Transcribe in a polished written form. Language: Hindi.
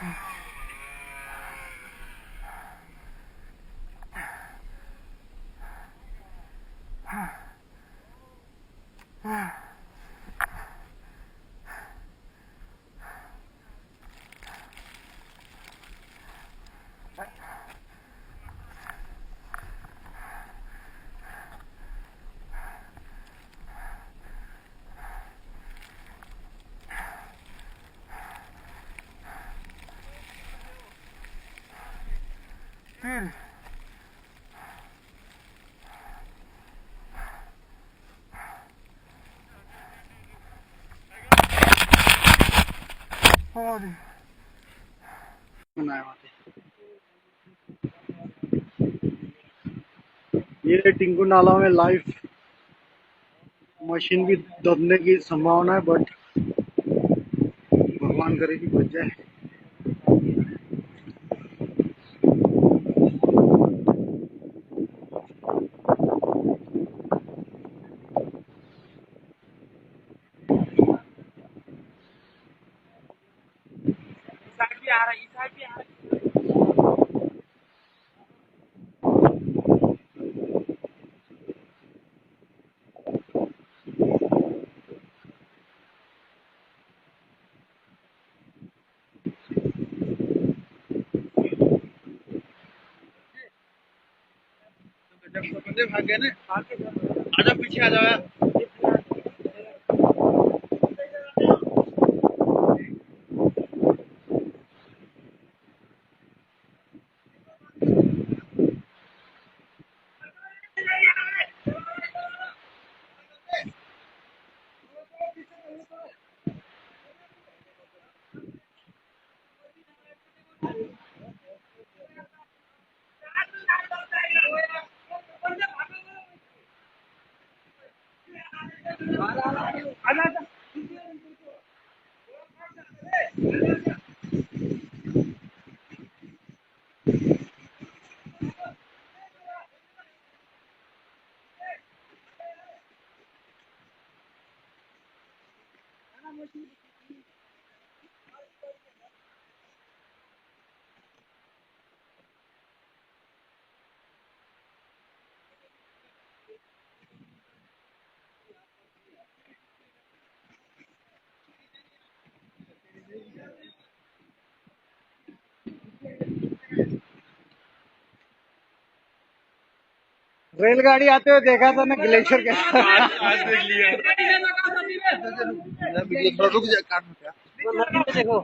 फिर और ये टिंकू नाला में लाइव मशीन भी दबने की संभावना है, बट भगवान करे कि बच जाए। बंदे भाग गए ना, आजा पीछे आ जाओ यार। रेलगाड़ी आते हुए देखा था ना ग्लेशियर के। आज देख लिया। रुक जा, काट। देखो